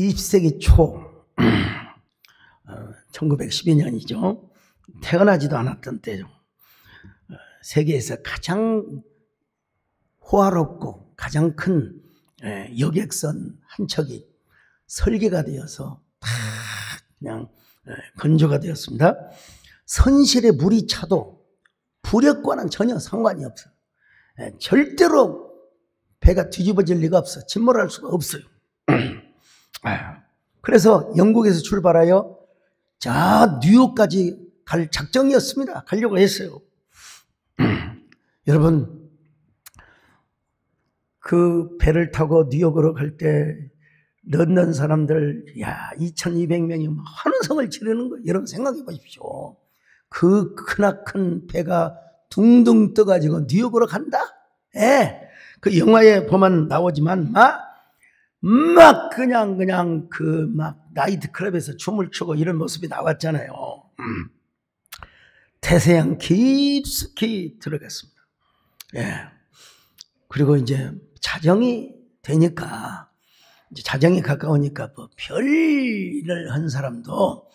20세기 초 1912년이죠. 태어나지도 않았던 때죠. 세계에서 가장 호화롭고 가장 큰 여객선 한 척이 설계가 되어서 다 그냥 건조가 되었습니다. 선실에 물이 차도 부력과는 전혀 상관이 없어요. 절대로 배가 뒤집어질 리가 없어. 침몰할 수가 없어요. 그래서 영국에서 출발하여 저 뉴욕까지 갈 작정이었습니다. 가려고 했어요. 여러분, 그 배를 타고 뉴욕으로 갈 때 런던 사람들 2200명이 환호성을 지르는 거예요. 여러분 생각해 보십시오. 그 크나큰 배가 둥둥 떠가지고 뉴욕으로 간다? 그 영화에 보면 나오지만 막 그냥 나이트클럽에서 춤을 추고 이런 모습이 나왔잖아요. 태세양 깊숙이 들어갔습니다. 그리고 이제 자정이 되니까, 이제 자정이 가까우니까 뭐 별일을 한 사람도,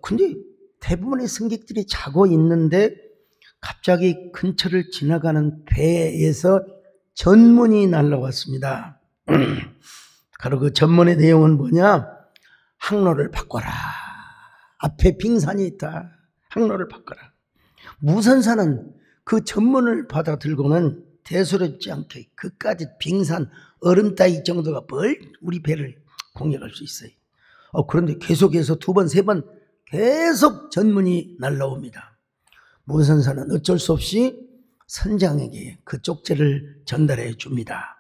근데 대부분의 승객들이 자고 있는데 갑자기 근처를 지나가는 배에서 전문이 날라왔습니다. 바로 그 전문의 내용은 뭐냐? 항로를 바꿔라. 앞에 빙산이 있다. 항로를 바꿔라. 무선사는 그 전문을 받아들고는 대수롭지 않게 그까지 빙산 얼음 따위 정도가 뭘 우리 배를 공략할 수 있어요. 그런데 계속해서 두 번, 세 번 계속 전문이 날라옵니다. 무선사는 어쩔 수 없이 선장에게 그 쪽지를 전달해 줍니다.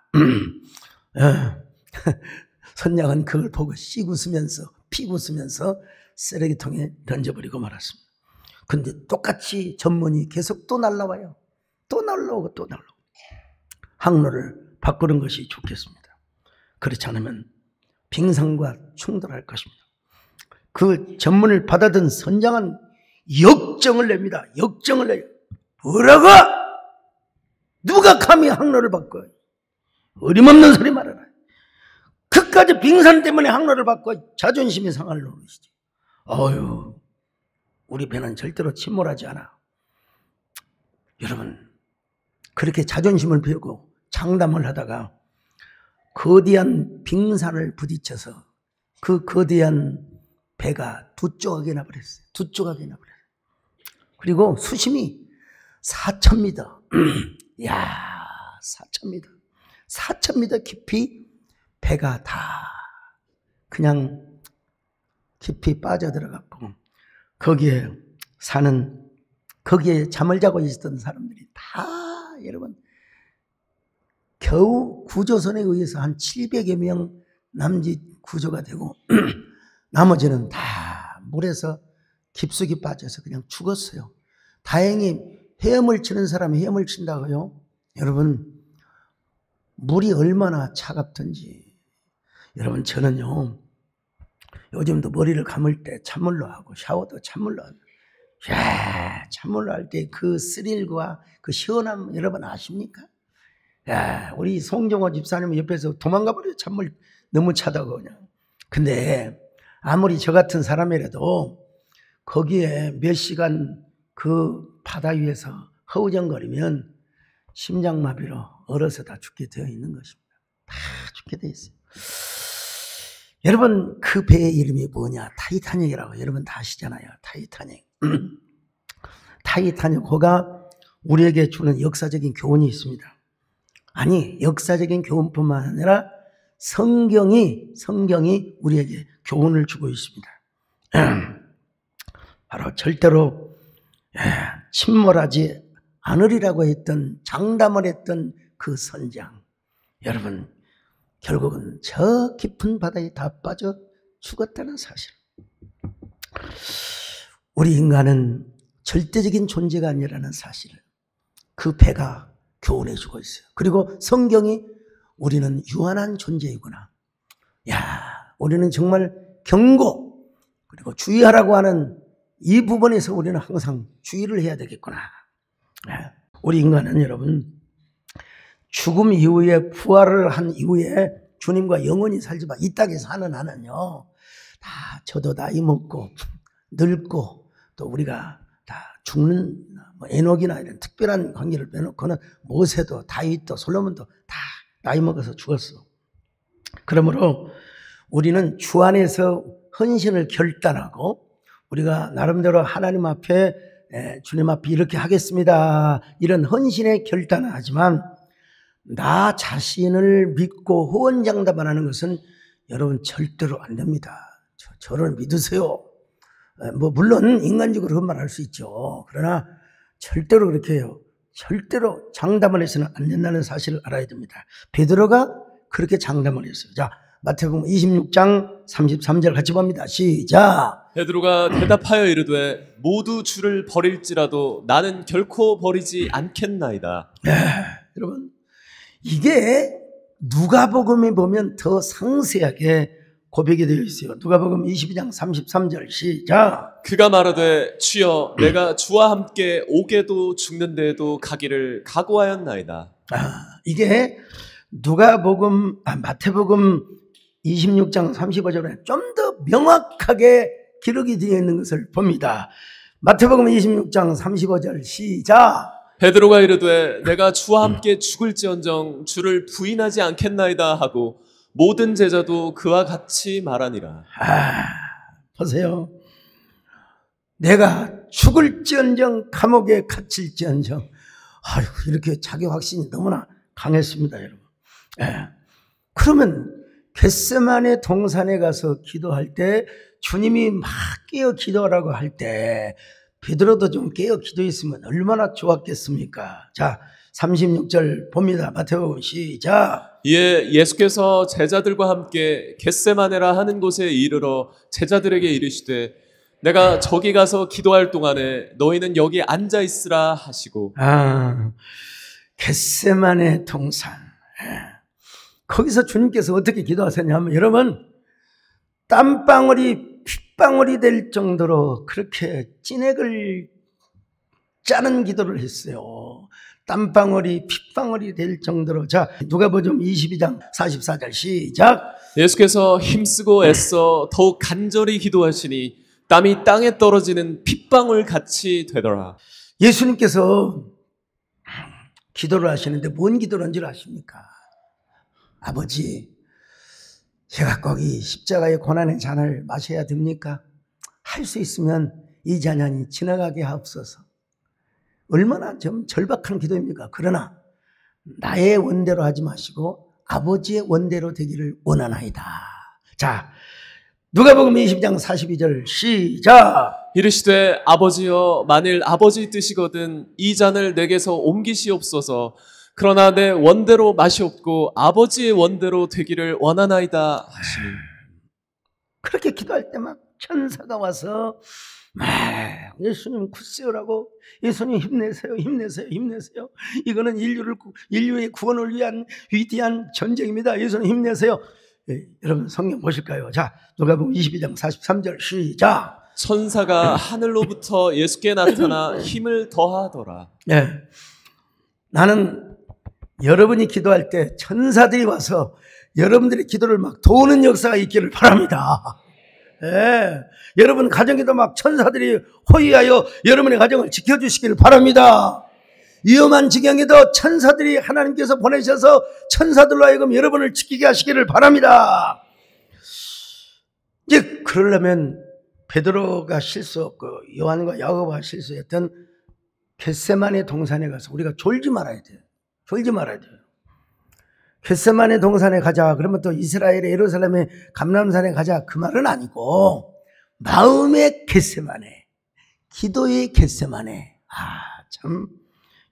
선장은 그걸 보고 씩 웃으면서 쓰레기통에 던져버리고 말았습니다. 근데 똑같이 전문이 계속 또 날라와요. 또 날라오고. 항로를 바꾸는 것이 좋겠습니다. 그렇지 않으면 빙산과 충돌할 것입니다. 그 전문을 받아든 선장은 역정을 냅니다. 역정을 내요. 뭐라고? 누가 감히 항로를 바꿔? 어림없는 소리 말아라. 그까지 빙산 때문에 항로를 바꿔 자존심이 상할 노릇이지. 우리 배는 절대로 침몰하지 않아. 여러분, 그렇게 자존심을 배우고 장담을 하다가 거대한 빙산을 부딪혀서 그 거대한 배가 두 조각이 나버렸어요. 그리고 수심이 4,000m. 4,000m 깊이 배가 다 그냥 깊이 빠져들어갔고, 거기에 잠을 자고 있었던 사람들이 다, 여러분, 겨우 구조선에 의해서 한 700여 명 남짓 구조가 되고 나머지는 다 물에서 깊숙이 빠져서 그냥 죽었어요. 다행히 헤엄을 치는 사람이 헤엄을 친다고요. 여러분, 물이 얼마나 차갑던지. 여러분, 저는요, 요즘도 머리를 감을 때 찬물로 하고 샤워도 찬물로 하고, 찬물로 할 때 그 스릴과 그 시원함 여러분 아십니까? 우리 송정호 집사님 옆에서 도망가 버려요. 찬물 너무 차다고 그냥. 근데 아무리 저 같은 사람이라도 거기에 몇 시간 그 바다 위에서 허우정거리면 심장마비로 얼어서 다 죽게 되어 있는 것입니다. 다 죽게 되어 있어요. 여러분, 그 배의 이름이 뭐냐? 타이타닉이라고 여러분 다 아시잖아요. 타이타닉. 타이타닉호가 우리에게 주는 역사적인 교훈이 있습니다. 아니, 역사적인 교훈뿐만 아니라 성경이 우리에게 교훈을 주고 있습니다. 바로 절대로 침몰하지 않으리라고 했던, 장담을 했던 그 선장. 여러분, 결국은 저 깊은 바다에 다 빠져 죽었다는 사실. 우리 인간은 절대적인 존재가 아니라는 사실을 그 배가 교훈해 주고 있어요. 그리고 성경이 우리는 유한한 존재이구나. 우리는 정말 경고 그리고 주의하라고 하는 이 부분에서 우리는 항상 주의를 해야 되겠구나. 우리 인간은 여러분, 죽음 이후에 부활을 한 이후에 주님과 영원히 살지만 이 땅에 사는 나는요, 다 저도 나이 먹고 늙고 또 우리가 다 죽는 에녹이나 이런 특별한 관계를 빼놓고는 모세도 다윗도 솔로몬도 다 나이 먹어서 죽었어. 그러므로 우리는 주 안에서 헌신을 결단하고 우리가 나름대로 하나님 앞에 주님 앞에 이렇게 하겠습니다, 이런 헌신의 결단을 하지만 나 자신을 믿고 호언장담 안 하는 것은 여러분 절대로 안 됩니다. 저를 믿으세요. 물론 인간적으로 그런 말 할 수 있죠. 그러나 절대로 그렇게 해요. 절대로 장담을 해서는 안 된다는 사실을 알아야 됩니다. 베드로가 그렇게 장담을 했어요. 자, 마태복음 26장 33절 같이 봅니다. 시작. 베드로가 대답하여 이르되 모두 주를 버릴지라도 나는 결코 버리지 않겠나이다. 여러분, 이게 누가복음에 보면 더 상세하게 고백이 되어 있어요. 누가복음 22장 33절 시작. 그가 말하되 주여 내가 주와 함께 오게도 죽는 데에도 가기를 각오하였나이다. 이게 마태복음 26장 35절에 좀 더 명확하게 기록이 되어 있는 것을 봅니다. 마태복음 26장 35절 시작. 베드로가 이르되 내가 주와 함께 죽을지언정 주를 부인하지 않겠나이다 하고 모든 제자도 그와 같이 말하니라. 보세요. 내가 죽을지언정 감옥에 갇힐지언정. 이렇게 자기 확신이 너무나 강했습니다, 여러분. 그러면 겟세마네 동산에 가서 기도할 때 주님이 막 깨어 기도하라고 할 때 베드로도 좀 깨어 기도했으면 얼마나 좋았겠습니까? 자, 36절 봅니다. 마태복음 시작. 이에 예수께서 제자들과 함께 겟세마네라 하는 곳에 이르러 제자들에게 이르시되 내가 저기 가서 기도할 동안에 너희는 여기 앉아 있으라 하시고. 겟세마네 동산. 거기서 주님께서 어떻게 기도하셨냐면 여러분, 땀방울이 핏방울이 될 정도로 그렇게 찐액을 짜는 기도를 했어요. 땀방울이 핏방울이 될 정도로. 자, 누가복음 22장 44절 시작. 예수께서 힘쓰고 애써 더욱 간절히 기도하시니 땀이 땅에 떨어지는 핏방울 같이 되더라. 예수님께서 기도를 하시는데 뭔 기도를 한지 아십니까? 아버지, 제가 꼭 이 십자가의 고난의 잔을 마셔야 됩니까? 할 수 있으면 이 잔이 지나가게 하옵소서. 얼마나 좀 절박한 기도입니까? 그러나 나의 원대로 하지 마시고 아버지의 원대로 되기를 원하나이다. 자, 누가복음 20장 42절 시작. 이르시되 아버지여 만일 아버지 뜻이거든 이 잔을 내게서 옮기시옵소서. 그러나 내 원대로 마시옵고 아버지의 원대로 되기를 원하나이다 하시니. 그렇게 기도할 때 막 천사가 와서 막 예수님 굳세우라고, 예수님 힘내세요, 힘내세요, 힘내세요. 이거는 인류의 구원을 위한 위대한 전쟁입니다. 예수님 힘내세요. 여러분 성경 보실까요? 자, 누가복음 22장 43절 시작. 천사가 하늘로부터 예수께 나타나 힘을 더하더라. 나는 여러분이 기도할 때 천사들이 와서 여러분들의 기도를 막 도우는 역사가 있기를 바랍니다. 여러분 가정에도 막 천사들이 호위하여 여러분의 가정을 지켜주시기를 바랍니다. 위험한 지경에도 천사들이 하나님께서 보내셔서 천사들로 하여금 여러분을 지키게 하시기를 바랍니다. 이제 그러려면 베드로가 실수했고 요한과 야고보가 실수했던 겟세마네 동산에 가서 우리가 졸지 말아야 돼요. 졸지 말아야 돼요. 겟세마네 동산에 가자 그러면 또 이스라엘의 예루살렘의 감람산에 가자 그 말은 아니고 마음의 겟세마네, 기도의 겟세마네. 참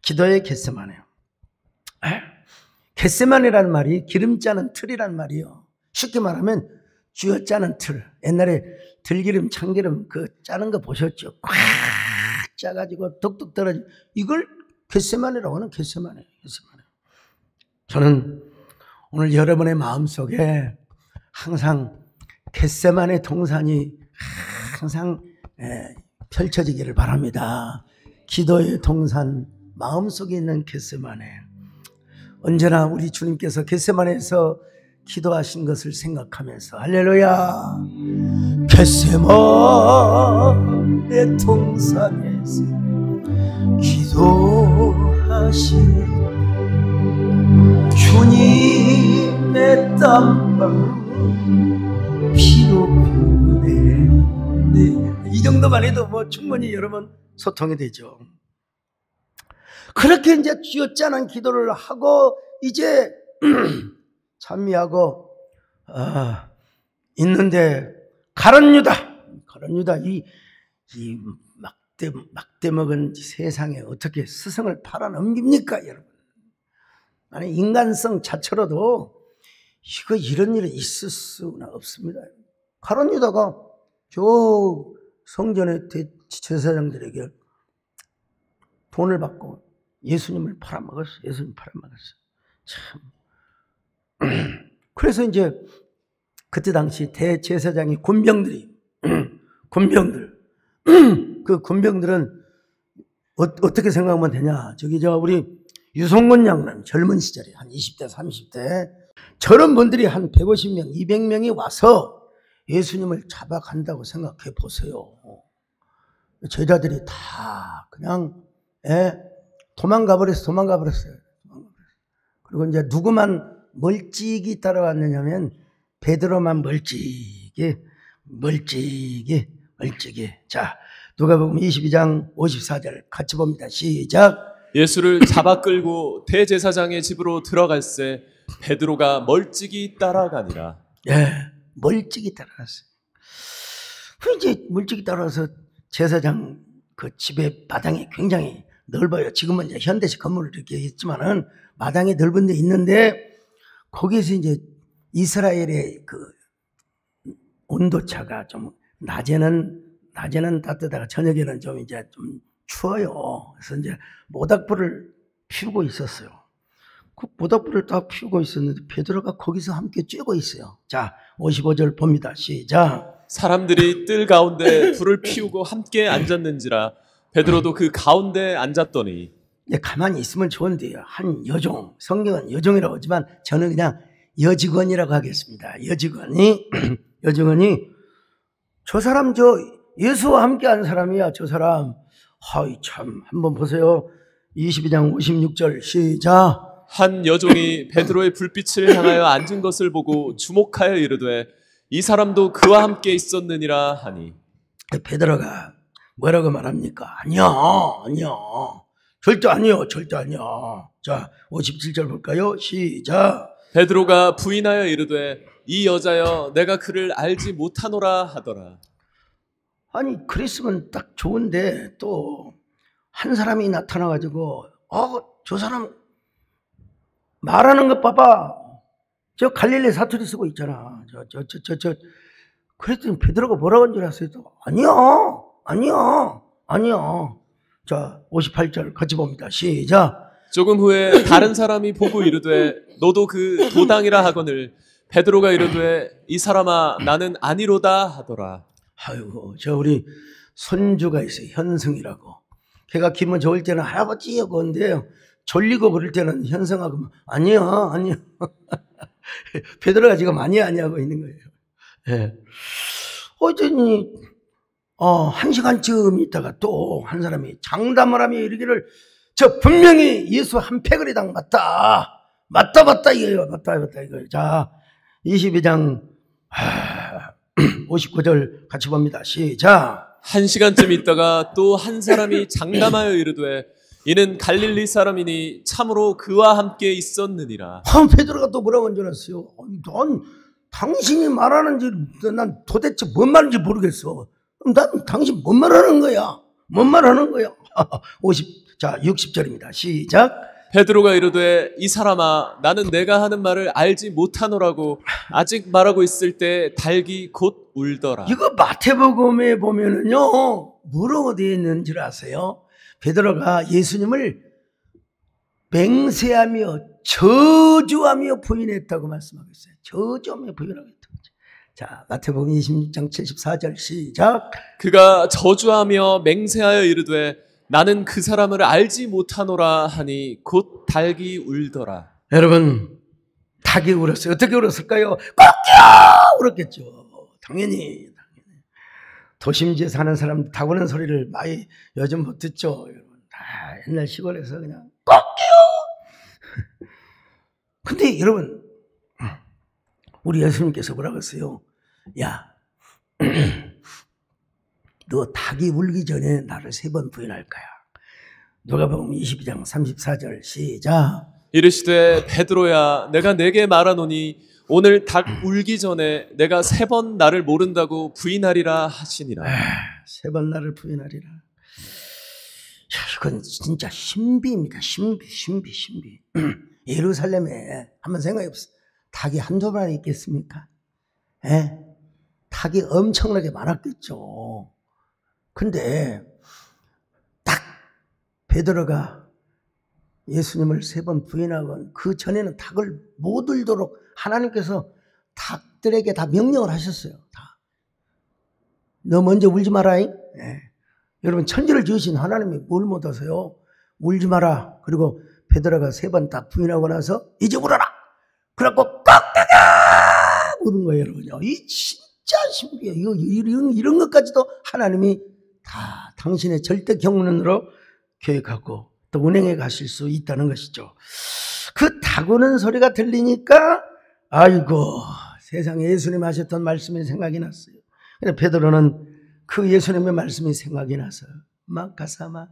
기도의 겟세마네요. 겟세마네라는 말이 기름 짜는 틀이란 말이에요. 쉽게 말하면 쥐어 짜는 틀. 옛날에 들기름, 참기름 그 짜는 거 보셨죠? 꽉 짜가지고 뚝뚝 떨어지. 이걸 겟세마네라고 하는 겟세마네. 저는 오늘 여러분의 마음속에 항상 겟세마네 동산이 항상 펼쳐지기를 바랍니다. 기도의 동산, 마음속에 있는 겟세마네. 언제나 우리 주님께서 겟세마네에서 기도하신 것을 생각하면서 할렐루야. 겟세마네 동산에서 기도하신 주님의 땀방 피로 표네. 이 정도만 해도 뭐 충분히 여러분 소통이 되죠. 그렇게 이제 쥐어짜는 기도를 하고 이제 찬미하고 있는데 가룟 유다 이 막대 먹은 세상에 어떻게 스승을 팔아 넘깁니까, 여러분? 아니, 인간성 자체로도 이런 일이 있을 수는 없습니다. 가룟 유다가 저 성전의 제사장들에게 돈을 받고 예수님을 팔아먹었어. 참. 그래서 이제 그때 당시 대제사장이 군병들 그 군병들은 어떻게 생각하면 되냐? 우리 유성곤 양은 젊은 시절에 한 20대 30대 저런 분들이 한 150명 200명이 와서 예수님을 잡아간다고 생각해 보세요. 제자들이 다 그냥 도망가 버렸어요. 그리고 이제 누구만 멀찍이 따라왔느냐면 베드로만 멀찍이. 자, 누가복음 22장 54절 같이 봅니다. 시작. 예수를 잡아 끌고 대제사장의 집으로 들어갈새 베드로가 멀찍이 따라가니라. 멀찍이 따라갔어요. 이제 멀찍이 따라서 제사장 그 집의 마당이 굉장히 넓어요. 지금은 이제 현대식 건물을 이렇게 했지만은 마당이 넓은 데 있는데 거기에서 이제 이스라엘의 그 온도차가 좀 낮에는 따뜻하고 저녁에는 좀 추워요. 그래서 이제 모닥불을 피우고 있었어요. 그 모닥불을 딱 피우고 있었는데 베드로가 거기서 함께 쬐고 있어요. 자, 55절 봅니다. 시작. 사람들이 뜰 가운데 불을 피우고 함께 앉았는지라 베드로도 그 가운데 앉았더니. 가만히 있으면 좋은데요. 한 여종, 성경은 여종이라고 하지만 저는 그냥 여직원이라고 하겠습니다. 여직원이 저 사람 예수와 함께 한 사람이야. 저 사람 참 한번 보세요. 22장 56절 시작. 한 여종이 베드로의 불빛을 향하여 앉은 것을 보고 주목하여 이르되 이 사람도 그와 함께 있었느니라 하니. 베드로가 뭐라고 말합니까? 아니야. 절대 아니요. 자, 57절 볼까요? 시작. 베드로가 부인하여 이르되 이 여자여 내가 그를 알지 못하노라 하더라. 아니, 그랬으면 딱 좋은데 또 한 사람이 나타나가지고 저 사람 말하는 것 봐봐. 저 갈릴리 사투리 쓰고 있잖아. 그랬더니 베드로가 뭐라고 한 줄 아세요? 아니야. 자, 58절 같이 봅니다. 시작. 조금 후에 다른 사람이 보고 이르되 너도 그 도당이라 하거늘 베드로가 이르되 이 사람아 나는 아니로다 하더라. 아이고, 우리 손주가 있어요. 현승이라고. 걔가 기분 좋을 때는 할아버지 하고 근데 졸리고 그럴 때는 현승하고 아니야. 베드로가 지금 아니야 하고 있는 거예요. 어쩌니 1시간쯤 있다가 또 한 사람이 장담을 하며 이르기를 저 분명히 예수 한 패거리당 맞다 이거예요. 맞다 이거예요. 자, 22장 59절 같이 봅니다. 시작. 1시간쯤 있다가 또 한 사람이 장담하여 이르되 이는 갈릴리 사람이니 참으로 그와 함께 있었느니라. 베드로가 또 뭐라고 한 줄 알았어요? 난 당신이 말하는지 난 도대체 뭔 말인지 모르겠어. 난 당신 뭔 말하는 거야? 60절입니다. 시작. 베드로가 이르되 이 사람아 나는 내가 하는 말을 알지 못하노라고 아직 말하고 있을 때 닭이 곧 울더라. 이거 마태복음에 보면은요 뭐라고 되어 있는 줄 아세요? 베드로가 예수님을 맹세하며 저주하며 부인했다고 말씀하고 있어요. 저주하며 부인하고 있다고. 자, 마태복음 26장 74절 시작. 그가 저주하며 맹세하여 이르되 나는 그 사람을 알지 못하노라 하니 곧 닭이 울더라. 여러분, 닭이 울었어요. 어떻게 울었을까요? 꺾여! 울었겠죠. 당연히. 도심지에 사는 사람 닭 우는 소리를 많이 요즘 못 듣죠. 여러분. 다 옛날 시골에서 그냥 꺾여! 근데 여러분, 우리 예수님께서 뭐라고 했어요? 야, 너 닭이 울기 전에 나를 3번 부인할 거야. 누가복음 22장 34절 시작. 이르시되 베드로야 내가 네게 말하노니 오늘 닭 울기 전에 내가 3번 나를 모른다고 부인하리라 하시니라. 3번 나를 부인하리라. 이건 진짜 신비입니다. 신비. 예루살렘에 한번 생각해 보세요. 닭이 한두 마리 있겠습니까? 예? 닭이 엄청나게 많았겠죠. 근데 딱 베드로가 예수님을 3번 부인하고 그 전에는 닭을 못 울도록 하나님께서 닭들에게 다 명령을 하셨어요. 다. 너 먼저 울지 마라. 예. 여러분 천지를 지으신 하나님이 뭘 못하세요? 울지 마라. 그리고 베드로가 3번 딱 부인하고 나서 이제 울어라. 그래갖고 꽉다가 우는 거예요, 여러분요. 이 진짜 신비해요. 이런 것까지도 하나님이 다 당신의 절대 경륜으로 계획하고 또 운행해 가실 수 있다는 것이죠. 그 닭 우는 소리가 들리니까 아이고 세상에 예수님 하셨던 말씀이 생각이 났어요. 근데 베드로는 그 예수님의 말씀이 생각이 나서 막 가서 막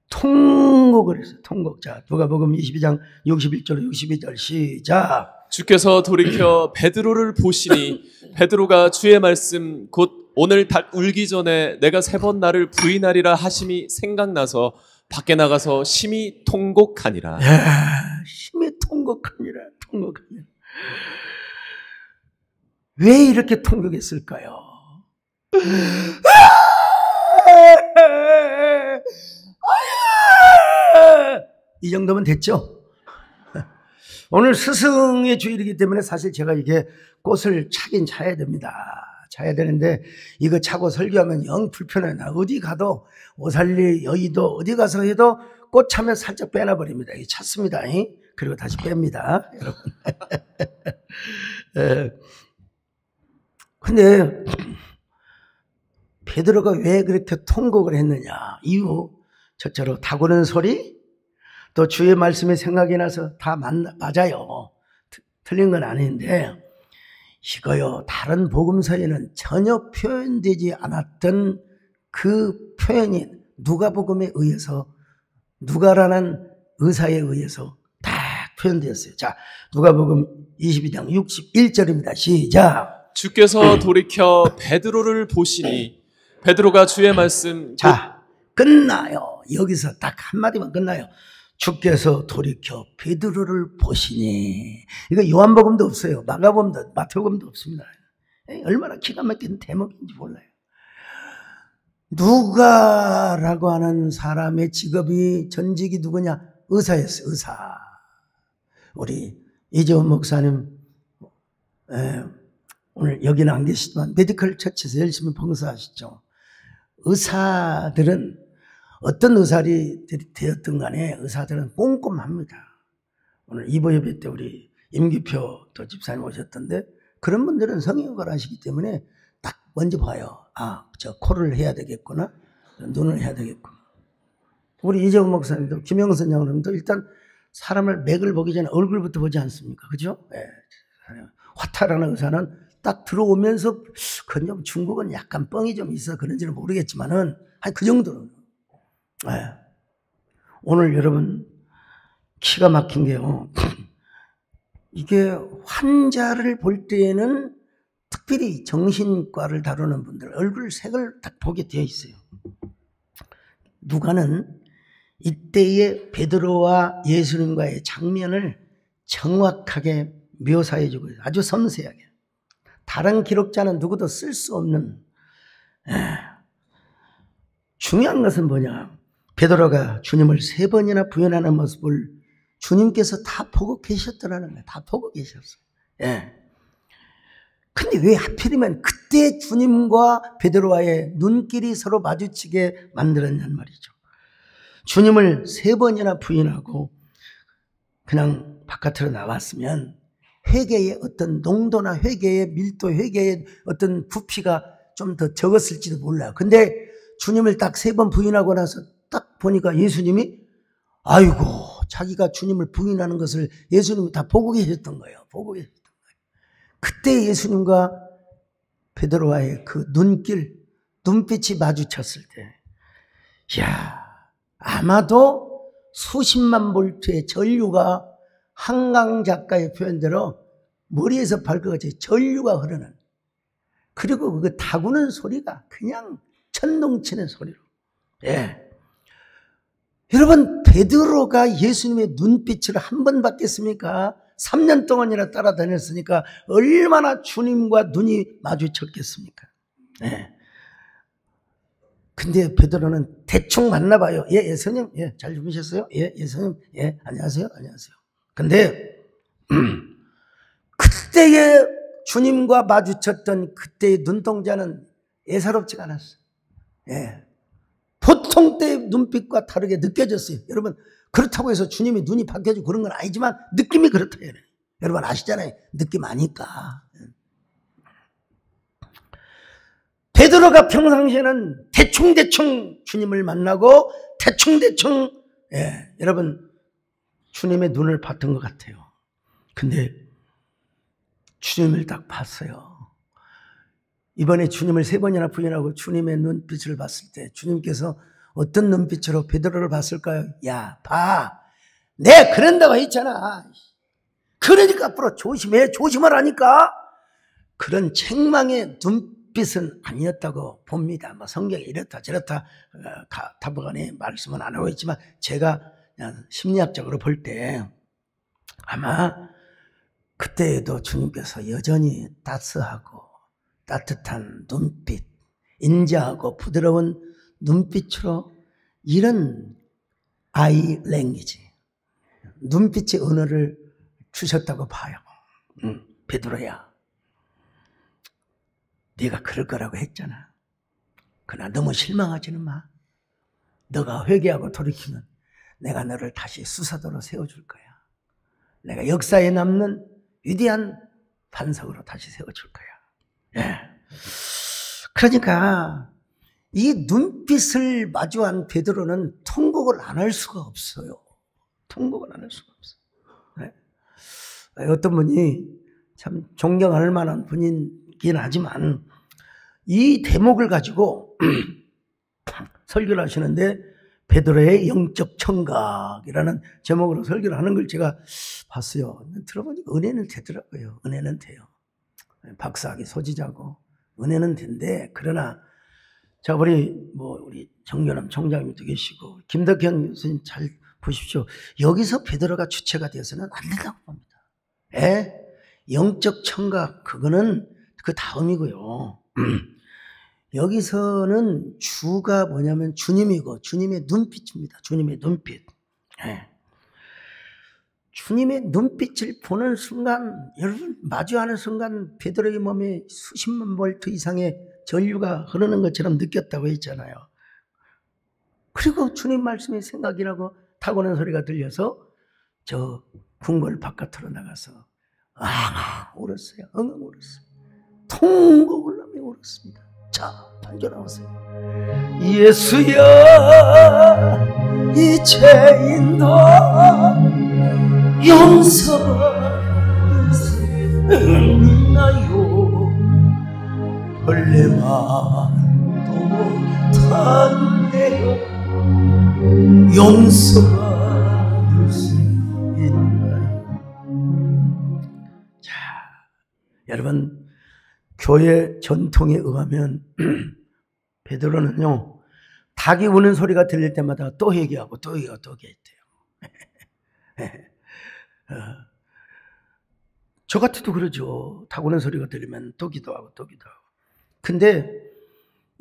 통곡을 했어요. 통곡. 자, 누가복음 22장 61절 62절 시작. 주께서 돌이켜 베드로를 보시니 베드로가 주의 말씀 곧 오늘 닭 울기 전에 내가 3번 나를 부인하리라 하심이 생각나서 밖에 나가서 심히 통곡하니라. 심히 통곡하니라. 왜 이렇게 통곡했을까요? 이 정도면 됐죠? 오늘 스승의 주일이기 때문에 사실 제가 이게 꽃을 차긴 차야 됩니다. 차야 되는데 이거 차고 설교하면 영 불편해요. 나 어디 가도 오살리 여의도 어디 가서 해도 꽃 차면 살짝 빼놔버립니다. 이게 찼습니다. 그리고 다시 뺍니다. 여러분. 근데 베드로가 왜 그렇게 통곡을 했느냐? 이유 첫째로 닭 우는 소리 또 주의 말씀이 생각이 나서 다 맞아요. 틀린 건 아닌데 이거요 다른 복음서에는 전혀 표현되지 않았던 그 표현이 누가복음에 의해서 누가라는 의사에 의해서 다 표현되었어요. 자, 누가복음 22장 61절입니다. 시작. 주께서 돌이켜 베드로를 보시니 베드로가 주의 말씀 자, 끝나요. 여기서 딱 한마디만 끝나요. 주께서 돌이켜 베드로를 보시니. 이거 요한복음도 없어요. 마가복음도 마태복음도 없습니다. 얼마나 기가 막힌 대목인지 몰라요. 누가라고 하는 사람의 직업이 전직이 누구냐? 의사였어요. 의사. 우리 이재원 목사님 오늘 여기는 안 계시지만 메디컬 처치에서 열심히 봉사하시죠. 의사들은 어떤 의사들이 되었든 간에 의사들은 꼼꼼합니다. 오늘 이보예배 때 우리 임기표 또 집사님 오셨던데 그런 분들은 성형외과를 하시기 때문에 딱 먼저 봐요. 아, 저 코를 해야 되겠구나. 눈을 해야 되겠구나. 우리 이재훈 목사님도 김영선 장로님도 일단 사람을 맥을 보기 전에 얼굴부터 보지 않습니까? 그죠? 네. 화타라는 의사는 딱 들어오면서 그냥 중국은 약간 뻥이 좀 있어 그런지는 모르겠지만은 한 그 정도는. 네. 오늘 여러분 기가 막힌 게요. 이게 환자를 볼 때에는 특별히 정신과를 다루는 분들 얼굴 색을 딱 보게 되어 있어요. 누가는 이때의 베드로와 예수님과의 장면을 정확하게 묘사해 주고 있어요. 아주 섬세하게. 다른 기록자는 누구도 쓸 수 없는. 중요한 것은 뭐냐? 베드로가 주님을 3번이나 부인하는 모습을 주님께서 다 보고 계셨더라는 거예요. 다 보고 계셨어요. 예. 근데 왜 하필이면 그때 주님과 베드로와의 눈길이 서로 마주치게 만들었냔 말이죠. 주님을 3번이나 부인하고 그냥 바깥으로 나왔으면 회개의 어떤 농도나 회개의 밀도, 회개의 어떤 부피가 좀 더 적었을지도 몰라요. 근데 주님을 딱 3번 부인하고 나서 딱 보니까 예수님이 아이고 자기가 주님을 부인하는 것을 예수님이 다 보고 계셨던 거예요. 보고 계셨던 거예요. 그때 예수님과 베드로와의 그 눈빛이 마주쳤을 때, 이야, 아마도 수십만 볼트의 전류가 한강 작가의 표현대로 머리에서 발끝까지 전류가 흐르는, 그리고 그 타구는 소리가 그냥 천둥치는 소리로. 예. 여러분, 베드로가 예수님의 눈빛을 한 번 받겠습니까? 3년 동안이나 따라다녔으니까 얼마나 주님과 눈이 마주쳤겠습니까? 예. 근데 베드로는 대충 맞나 봐요. 예, 예수님, 예, 잘 주무셨어요? 예, 예수님, 예, 안녕하세요, 안녕하세요. 근데 그때의 주님과 마주쳤던 그때의 눈동자는 예사롭지가 않았어요. 예. 보통 때의 눈빛과 다르게 느껴졌어요. 여러분, 그렇다고 해서 주님이 눈이 바뀌어지고 그런 건 아니지만 느낌이 그렇다. 여러분 아시잖아요. 느낌 아니까. 베드로가 평상시에는 대충대충 주님을 만나고 대충대충, 예, 여러분 주님의 눈을 봤던 것 같아요. 근데 주님을 딱 봤어요. 이번에 주님을 3번이나 부인하고 주님의 눈빛을 봤을 때 주님께서 어떤 눈빛으로 베드로를 봤을까요? 야, 봐. 내가 그런다고 했잖아. 그러니까 앞으로 조심하라니까. 그런 책망의 눈빛은 아니었다고 봅니다. 뭐 성경에 이렇다 저렇다 다부간에 말씀은 안 하고 있지만 제가 그냥 심리학적으로 볼 때 아마 그때에도 주님께서 여전히 따스하고 따뜻한 눈빛, 인자하고 부드러운 눈빛으로 이런 아이 랭귀지, 눈빛의 언어를 주셨다고 봐요. 베드로야, 네가 그럴 거라고 했잖아. 그러나 너무 실망하지는 마. 너가 회개하고 돌이키면 내가 너를 다시 수사도로 세워줄 거야. 내가 역사에 남는 위대한 반석으로 다시 세워줄 거야. 예. 그러니까 이 눈빛을 마주한 베드로는 통곡을 안 할 수가 없어요. 통곡을 안 할 수가 없어요. 네. 어떤 분이 참 존경할 만한 분이긴 하지만 이 대목을 가지고 설교를 하시는데 베드로의 영적 청각이라는 제목으로 설교를 하는 걸 제가 봤어요. 들어보니까 은혜는 되더라고요. 은혜는 돼요. 박사학위 소지자고 은혜는 된대. 그러나 자 우리 정교남 총장님도 계시고 김덕현 교수님 잘 보십시오. 여기서 베드로가 주체가 되어서는 안 된다고 봅니다. 예? 영적 청각 그거는 그 다음이고요. 여기서는 주가 뭐냐면 주님이고 주님의 눈빛입니다. 주님의 눈빛. 예. 주님의 눈빛을 보는 순간, 여러분 마주하는 순간 베드로의 몸에 수십만 볼트 이상의 전류가 흐르는 것처럼 느꼈다고 했잖아요. 그리고 주님 말씀이 생각이 나고 타고난 소리가 들려서 저 궁궐 바깥으로 나가서 울었어요. 엉엉 울었어요. 통곡을 하며 울었습니다. 자, 단조 나왔어요. 예수여, 이 죄인도 용서받으시나요? 벌레만도 못한데요 용서받을 수 있나요? 자, 여러분 교회 전통에 의하면 베드로는요 닭이 우는 소리가 들릴 때마다 또 얘기하고 또 얘기하고 또 얘기했대요. 저 같아도 그러죠. 닭 우는 소리가 들리면 또 기도하고 또 기도하고. 근데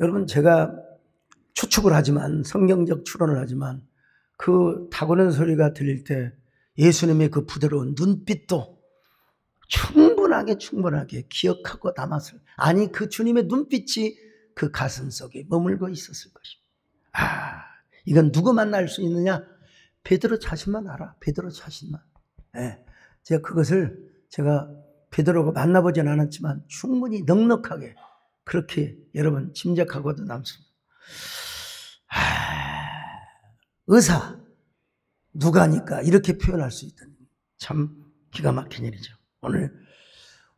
여러분 제가 추측을 하지만 성경적 추론을 하지만 그 닭 우는 소리가 들릴 때 예수님의 그 부드러운 눈빛도 충분하게 기억하고 남았을. 아니 그 주님의 눈빛이 그 가슴 속에 머물고 있었을 것입니다. 이건 누구 만날 수 있느냐? 베드로 자신만 알아. 베드로 자신만. 네. 제가 그것을 제가 베드로가 만나보진 않았지만 충분히 넉넉하게 그렇게 여러분 짐작하고도 남습니다. 의사 누가니까 이렇게 표현할 수 있다니 참 기가 막힌 일이죠. 오늘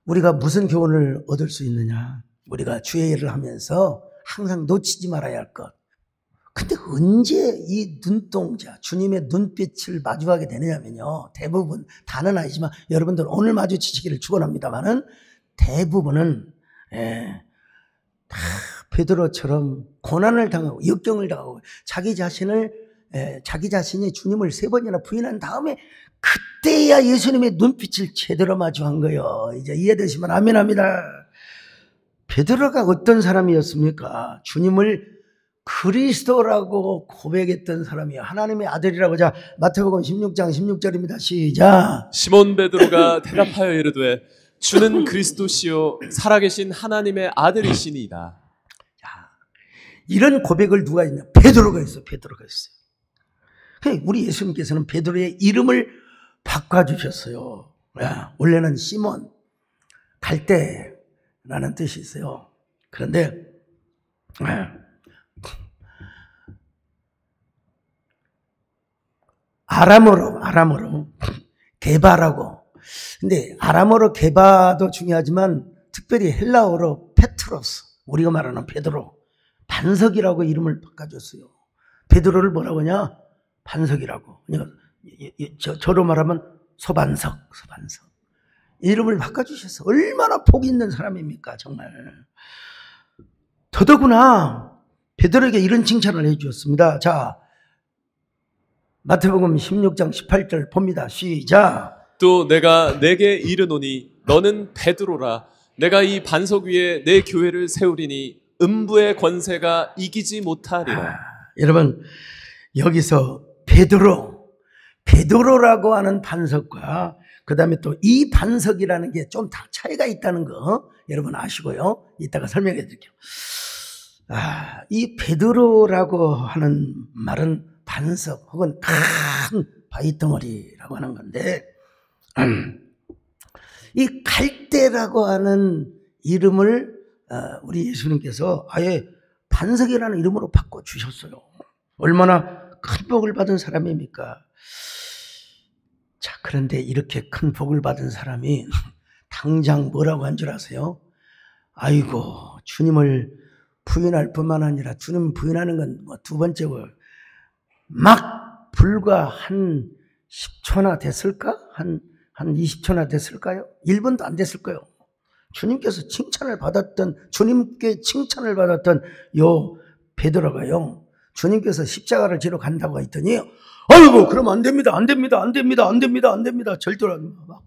우리가 무슨 교훈을 얻을 수 있느냐? 우리가 주의 일을 하면서 항상 놓치지 말아야 할 것. 근데 언제 이 눈동자, 주님의 눈빛을 마주하게 되느냐면요. 대부분, 다는 아니지만 여러분들 오늘 마주치시기를 축원합니다만은 대부분은 다 베드로처럼 고난을 당하고 역경을 당하고 자기 자신이 주님을 3번이나 부인한 다음에 그때야 예수님의 눈빛을 제대로 마주한 거예요. 이제 이해되시면 아멘합니다. 베드로가 어떤 사람이었습니까? 주님을 그리스도라고 고백했던 사람이에요. 하나님의 아들이라고. 자, 마태복음 16장 16절입니다. 시작. 시몬 베드로가 대답하여 이르되 주는 그리스도시요 살아계신 하나님의 아들이시니이다. 이런 고백을 누가 했냐? 베드로가 했어요. 베드로가 했어요. 우리 예수님께서는 베드로의 이름을 바꿔주셨어요. 원래는 시몬, 갈대라는 뜻이 있어요. 그런데 아람어로 게바라고. 근데 아람어로 게바도 중요하지만 특별히 헬라어로 페트로스, 우리가 말하는 베드로, 반석이라고 이름을 바꿔줬어요. 베드로를 뭐라고 하냐? 반석이라고. 저로 말하면 소반석. 이름을 바꿔주셔서 얼마나 복이 있는 사람입니까? 정말. 더더구나 베드로에게 이런 칭찬을 해주었습니다. 자, 마태복음 16장 18절 봅니다. 시작. 또 내가 내게 이르노니 너는 베드로라. 내가 이 반석 위에 내 교회를 세우리니 음부의 권세가 이기지 못하리라. 여러분 여기서 베드로라고 하는 반석과 그 다음에 또 이 반석이라는 게 좀 차이가 있다는 거 여러분 아시고요. 이따가 설명해 드릴게요. 이 베드로라고 하는 말은 반석 혹은 큰 바위덩어리라고 하는 건데 이 갈대라고 하는 이름을 우리 예수님께서 아예 반석이라는 이름으로 바꿔주셨어요. 얼마나 큰 복을 받은 사람입니까? 자, 그런데 이렇게 큰 복을 받은 사람이 당장 뭐라고 한 줄 아세요? 아이고, 주님을 부인할 뿐만 아니라 주님 부인하는 건 뭐 두 번째고 막 불과 한 10초나 됐을까? 한 20초나 됐을까요? 1분도 안 됐을 거예요. 주님께 칭찬을 받았던 요 베드로가요. 주님께서 십자가를 지러 간다고 했더니 아이고 그러면 안 됩니다. 절대로 안 됩니다. 막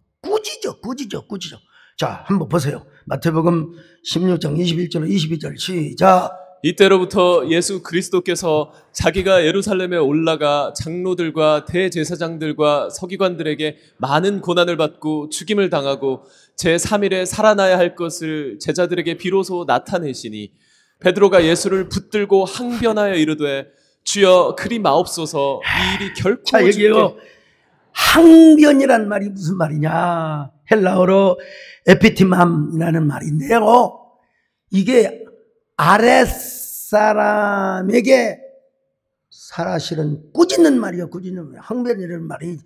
꾸짖어. 자, 한번 보세요. 마태복음 16장 21절 22절 시작. 이때로부터 예수 그리스도께서 자기가 예루살렘에 올라가 장로들과 대제사장들과 서기관들에게 많은 고난을 받고 죽임을 당하고 제3일에 살아나야 할 것을 제자들에게 비로소 나타내시니 베드로가 예수를 붙들고 항변하여 이르되 주여 그리 마옵소서 이 일이 결코 자, 여기요. 항변이란 말이 무슨 말이냐? 헬라어로 에피티맘이라는 말인데요. 이게 아랫사람에게 사실은 꾸짖는 말이요. 항변이라는 말이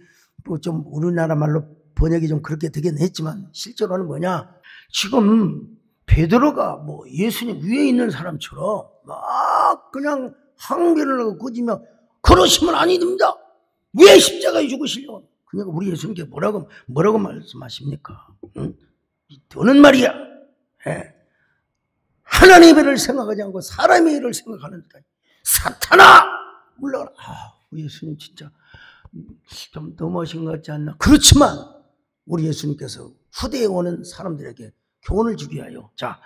뭐 좀 우리나라 말로 번역이 좀 그렇게 되긴 했지만 실제로는 뭐냐? 지금 베드로가 뭐 예수님 위에 있는 사람처럼 막 그냥 항변을 하고 꾸짖며 그러시면 아니 됩니다. 왜 십자가에 죽으시려고? 그러니까 우리 예수님께 뭐라고 말씀하십니까? 응? 너는 말이야. 하나님의 일을 생각하지 않고 사람의 일을 생각하는 듯 사탄아 물러가라. 예수님 진짜 좀 너무하신 것 같지 않나? 그렇지만 우리 예수님께서 후대에 오는 사람들에게 교훈을 주기 위하여 자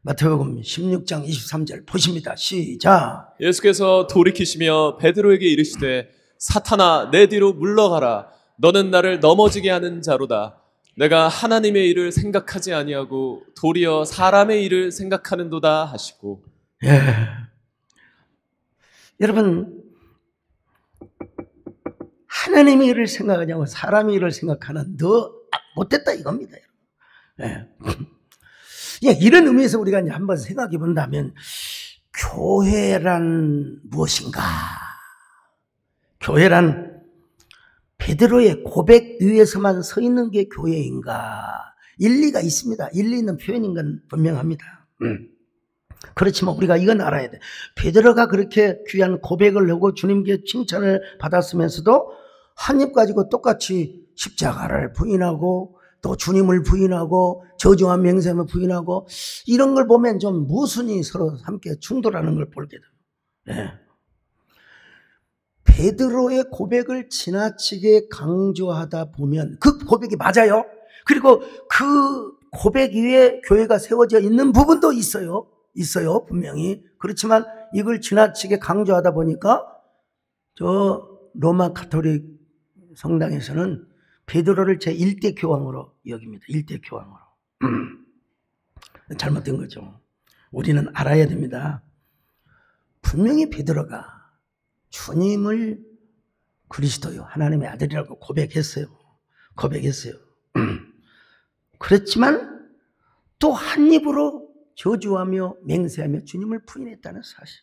마태복음 16장 23절 보십니다. 시작. 예수께서 돌이키시며 베드로에게 이르시되 사탄아 내 뒤로 물러가라. 너는 나를 넘어지게 하는 자로다. 내가 하나님의 일을 생각하지 아니하고 도리어 사람의 일을 생각하는도다 하시고. 여러분 하나님의 일을 생각하지 않고 사람의 일을 생각하는 너 못됐다 이겁니다. 예. 예, 이런 의미에서 우리가 이제 한번 생각해 본다면 교회란 무엇인가? 교회란 베드로의 고백 위에서만 서 있는 게 교회인가? 일리가 있습니다. 일리 있는 표현인 건 분명합니다. 그렇지만 우리가 이건 알아야 돼. 베드로가 그렇게 귀한 고백을 하고 주님께 칭찬을 받았으면서도 한 입 가지고 똑같이 십자가를 부인하고 또 주님을 부인하고 저주와 맹세함을 부인하고 이런 걸 보면 좀 모순이 서로 함께 충돌하는 걸 보게 됩니다. 네. 베드로의 고백을 지나치게 강조하다 보면 그 고백이 맞아요. 그리고 그 고백 위에 교회가 세워져 있는 부분도 있어요. 분명히. 그렇지만 이걸 지나치게 강조하다 보니까 저 로마 가톨릭 성당에서는 베드로를 제1대 교황으로 여깁니다. 1대 교황으로. 잘못된 거죠. 우리는 알아야 됩니다. 분명히 베드로가 주님을 그리스도요, 하나님의 아들이라고 고백했어요. 그렇지만 또 한 입으로 저주하며 맹세하며 주님을 부인했다는 사실.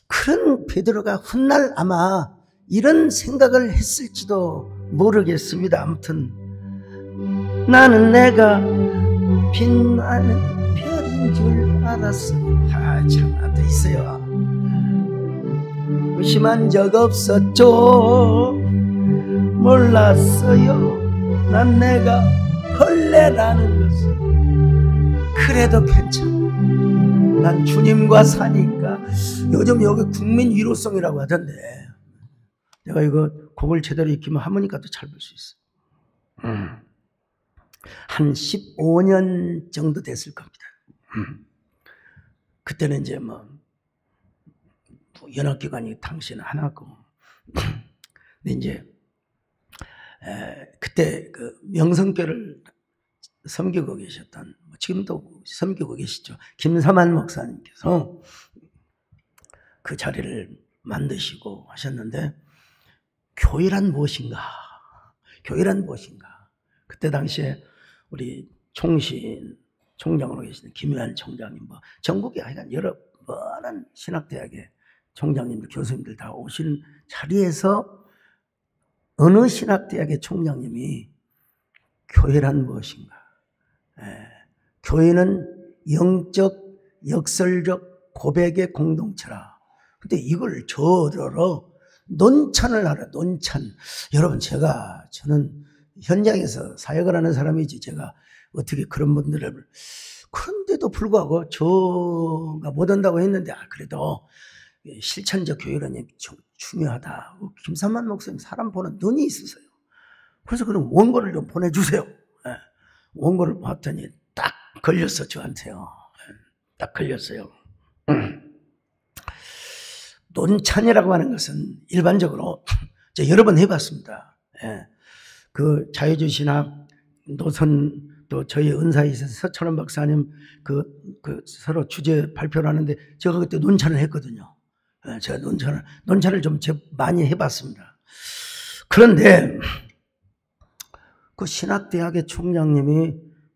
그런 베드로가 훗날 아마 이런 생각을 했을지도 모르겠습니다. 아무튼 나는 내가 빛나는 별인 줄 알았어. 참 나도 있어요. 의심한 적 없었죠. 몰랐어요. 난 내가 벌레라는 것을. 그래도 괜찮아. 난 주님과 사니까. 요즘 여기 국민 위로송이라고 하던데 내가 이거 곡을 제대로 익히면 하모니카도 잘 불 수 있어. 한 15년 정도 됐을 겁니다. 그때는 이제 뭐 연합기관이 당시는 하나고 근데 이제 그때 그 명성교를 섬기고 계셨던 지금도 섬기고 계시죠. 김삼환 목사님께서 그 자리를 만드시고 하셨는데 교회란 무엇인가? 그때 당시에 우리 총장으로 계시는 김유한 총장님, 전국에 하여간 여러 많은 신학대학의 총장님들, 교수님들 다 오시는 자리에서 어느 신학대학의 총장님이 교회란 무엇인가? 교회는 영적, 역설적 고백의 공동체라. 근데 이걸 저더러 논찬을 하라, 논찬. 여러분, 저는 현장에서 사역을 하는 사람이지, 제가 어떻게 그런 분들을, 그런데도 불구하고 저가 못 한다고 했는데, 그래도 실천적 교회론이 중요하다. 김삼환 목사님 사람 보는 눈이 있으세요. 그래서 그럼 원고를 좀 보내주세요. 원고를 봤더니 딱 걸렸어, 저한테요. 딱 걸렸어요. 논찬이라고 하는 것은 일반적으로 제가 여러 번 해봤습니다. 그 자유주의신학 노선 또 저희 은사이신 서철원 박사님 그 서로 주제 발표를 하는데 제가 그때 논찬을 했거든요. 제가 논찬을 좀 많이 해봤습니다. 그런데 그 신학대학의 총장님이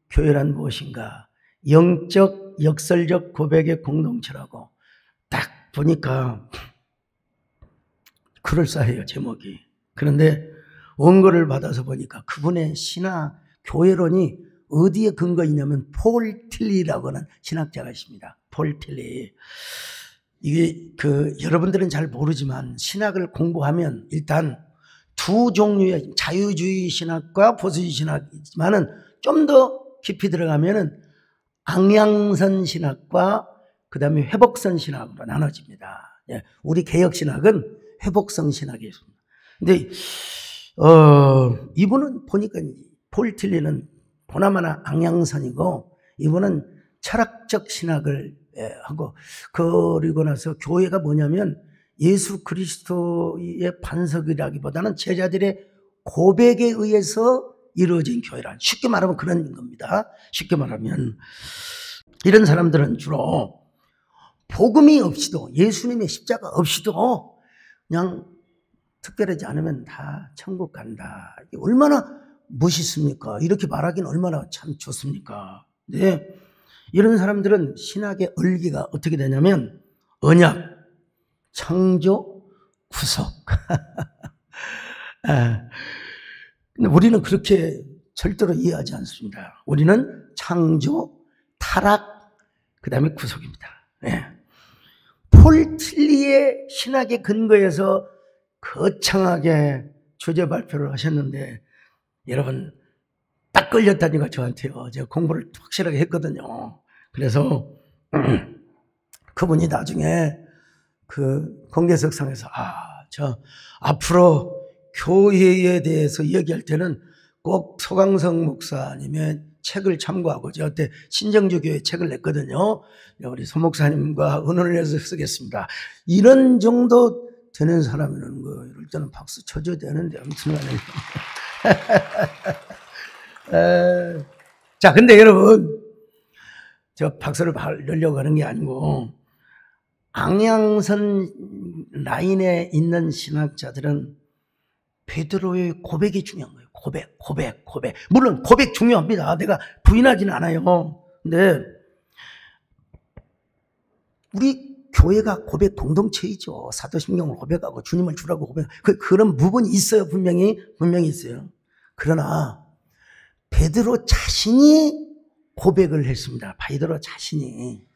교회란 무엇인가? 영적, 역설적 고백의 공동체라고 딱 보니까 그럴싸해요, 제목이. 그런데 원고를 받아서 보니까 그분의 신학, 교회론이 어디에 근거 있냐면 폴 틸리라고 하는 신학자가 있습니다. 폴 틸리. 이게 여러분들은 잘 모르지만 신학을 공부하면 일단 두 종류의 자유주의 신학과 보수주의 신학이지만은 좀 더 깊이 들어가면은 앙양선 신학과 그 다음에 회복선 신학으로 나눠집니다. 우리 개혁 신학은 회복성 신학이 있습니다. 근데 이분은 보니까 폴 틸리는 보나마나 앙양선이고 이분은 철학적 신학을 하고 그리고 나서 교회가 뭐냐면 예수 그리스도의 반석이라기보다는 제자들의 고백에 의해서 이루어진 교회란 쉽게 말하면 그런 겁니다. 쉽게 말하면 이런 사람들은 주로 복음이 없이도 예수님의 십자가 없이도 그냥 특별하지 않으면 다 천국 간다. 얼마나 멋있습니까? 이렇게 말하기는 얼마나 참 좋습니까? 네. 이런 사람들은 신학의 얼기가 어떻게 되냐면 언약, 창조, 구속. 근데 우리는 그렇게 절대로 이해하지 않습니다. 우리는 창조, 타락, 그 다음에 구속입니다. 네. 폴 틸리의 신학의 근거에서 거창하게 주제 발표를 하셨는데 여러분 딱 걸렸다니까 저한테요. 제가 공부를 확실하게 했거든요. 그래서 그분이 나중에 그 공개석상에서 저 앞으로 교회에 대해서 얘기할 때는 꼭 소강성 목사님의 책을 참고하고 제가 그때 신정주교회 책을 냈거든요. 우리 소 목사님과 의논을 해서 쓰겠습니다. 이런 정도 되는 사람이라는 거 이럴 때는 박수 쳐줘야 되는데 아무튼 자, 근데 여러분 저 박수를 받으려고 하는 게 아니고 앙양선 라인에 있는 신학자들은 베드로의 고백이 중요한 거예요. 고백. 물론 고백 중요합니다. 내가 부인하지는 않아요. 근데 우리 교회가 고백 공동체이죠. 사도신경을 고백하고 주님을 주라고 고백하고 그런 부분이 있어요. 분명히 있어요. 그러나 베드로 자신이 고백을 했습니다. 베드로 자신이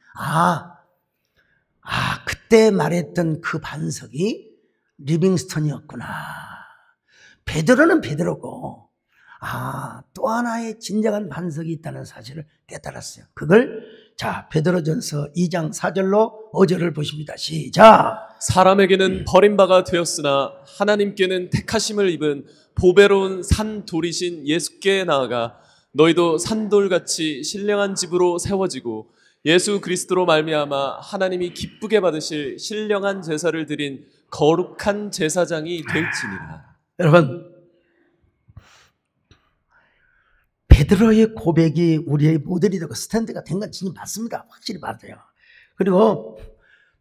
그때 말했던 그 반석이 리빙스턴이었구나. 베드로는 베드로고 또 하나의 진정한 반석이 있다는 사실을 깨달았어요. 그걸 자 베드로전서 2장 4절로 5절을 보십니다. 시작. 사람에게는 버림바가 되었으나 하나님께는 택하심을 입은 보배로운 산돌이신 예수께 나아가 너희도 산돌같이 신령한 집으로 세워지고 예수 그리스도로 말미암아 하나님이 기쁘게 받으실 신령한 제사를 드린 거룩한 제사장이 될지니라. 여러분 베드로의 고백이 우리의 모델이 되고 스탠드가 된 건 진짜 맞습니다. 확실히 맞아요. 그리고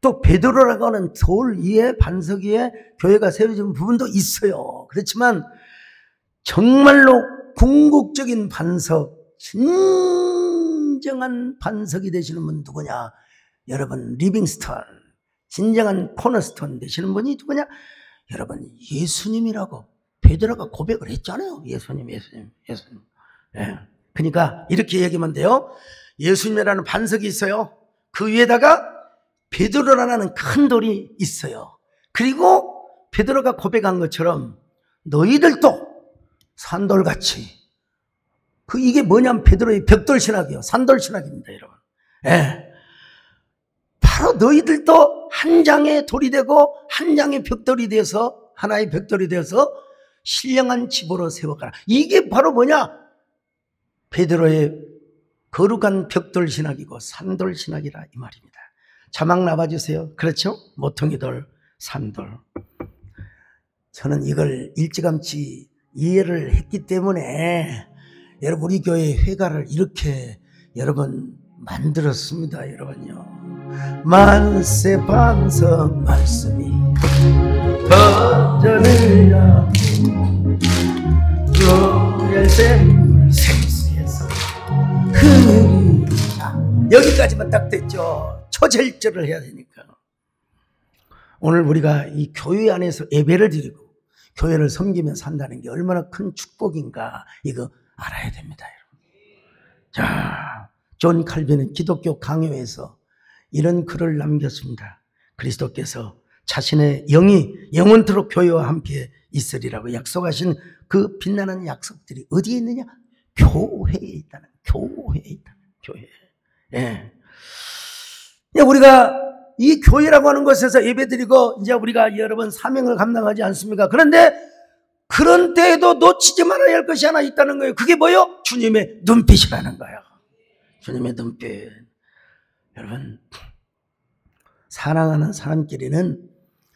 또 베드로라고 하는 돌 위에 반석 위에 교회가 세워진 부분도 있어요. 그렇지만 정말로 궁극적인 반석, 진정한 반석이 되시는 분 누구냐? 여러분 리빙스턴, 진정한 코너스톤 되시는 분이 누구냐? 여러분 예수님이라고 베드로가 고백을 했잖아요. 예수님. 예. 그러니까 이렇게 얘기하면 돼요. 예수님이라는 반석이 있어요. 그 위에다가 베드로라는 큰 돌이 있어요. 그리고 베드로가 고백한 것처럼 너희들도 산돌같이 이게 뭐냐면 베드로의 벽돌 신학이요. 산돌 신학입니다, 여러분. 예. 바로 너희들도 한 장의 돌이 되고 한 장의 벽돌이 되어서 하나의 벽돌이 되어서 신령한 집으로 세워가라. 이게 바로 뭐냐? 베드로의 거룩한 벽돌 신학이고 산돌 신학이라 이 말입니다. 자막 나와주세요. 그렇죠? 모퉁이 돌, 산돌. 저는 이걸 일찌감치 이해를 했기 때문에 여러분 우리 교회 회가를 이렇게 여러분 만들었습니다. 여러분요. 만세 반석 말씀이 버전을야 열샘 생수에서 흐르리. 여기까지만 딱 됐죠. 초절절을 해야 되니까. 오늘 우리가 이 교회 안에서 예배를 드리고 교회를 섬기며 산다는 게 얼마나 큰 축복인가 이거 알아야 됩니다, 여러분. 자, 존 칼빈은 기독교 강요에서 이런 글을 남겼습니다. 그리스도께서 자신의 영이 영원토록 교회와 함께 있으리라고 약속하신 그 빛나는 약속들이 어디에 있느냐? 교회에 있다는, 교회에 있다는, 교회. 예. 우리가 이 교회라고 하는 곳에서 예배드리고 이제 우리가 여러분 사명을 감당하지 않습니까? 그런데 그런 때에도 놓치지 말아야 할 것이 하나 있다는 거예요. 그게 뭐예요? 주님의 눈빛이라는 거예요. 주님의 눈빛. 여러분 사랑하는 사람끼리는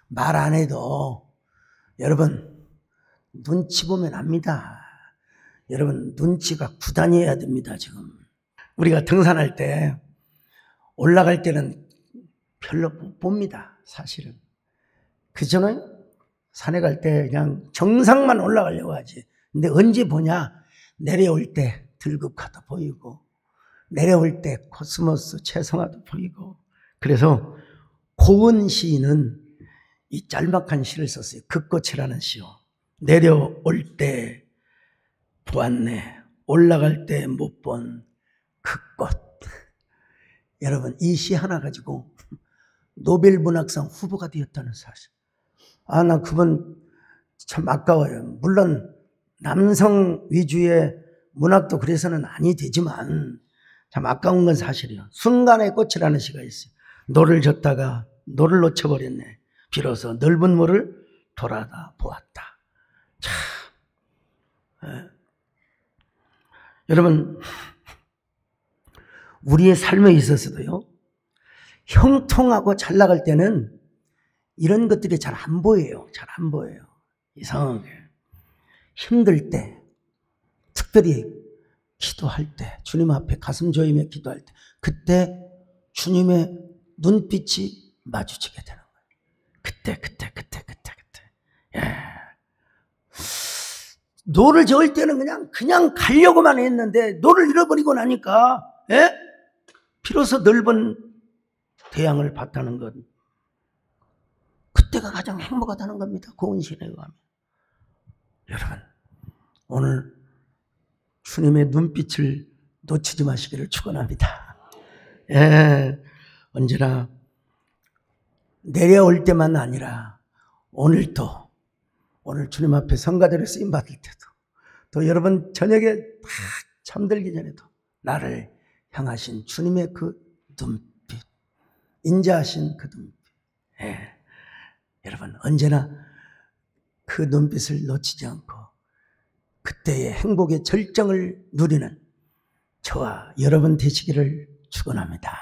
말 안 해도 여러분 눈치 보면 압니다. 여러분 눈치가 구단이어야 됩니다. 지금 우리가 등산할 때 올라갈 때는 별로 못 봅니다. 사실은. 그전에 산에 갈 때 그냥 정상만 올라가려고 하지. 근데 언제 보냐? 내려올 때 들국화도 보이고 내려올 때 코스모스 채성화도 보이고. 그래서 고은 시인은 이 짤막한 시를 썼어요. 극꽃이라는 시요. 내려올 때 보았네, 올라갈 때 못 본 극꽃. 여러분, 이 시 하나 가지고 노벨 문학상 후보가 되었다는 사실. 나 그분 참 아까워요. 물론 남성 위주의 문학도 그래서는 아니 되지만 참 아까운 건 사실이에요. 순간의 꽃이라는 시가 있어요. 노를 젓다가 노를 놓쳐버렸네. 비로소 넓은 물을 돌아다 보았다. 참. 여러분, 우리의 삶에 있어서도요, 형통하고 잘 나갈 때는 이런 것들이 잘 안 보여요. 잘 안 보여요. 이상하게. 힘들 때, 특별히 기도할 때, 주님 앞에 가슴 조이며 기도할 때, 그때 주님의 눈빛이 마주치게 되는 거예요. 그때. 예. 노를 저을 때는 그냥 가려고만 했는데, 노를 잃어버리고 나니까, 예? 비로소 넓은 대양을 봤다는 것. 그때가 가장 행복하다는 겁니다. 고은신에 의하면. 여러분, 오늘 주님의 눈빛을 놓치지 마시기를 축원합니다. 예, 언제나 내려올 때만 아니라 오늘 주님 앞에 성가대로 쓰임 받을 때도, 또 여러분 저녁에 다 잠들기 전에도 나를 향하신 주님의 그 눈빛, 인자하신 그 눈빛. 예. 여러분, 언제나 그 눈빛을 놓치지 않고 그때의 행복의 절정을 누리는 저와 여러분 되시기를 축원합니다.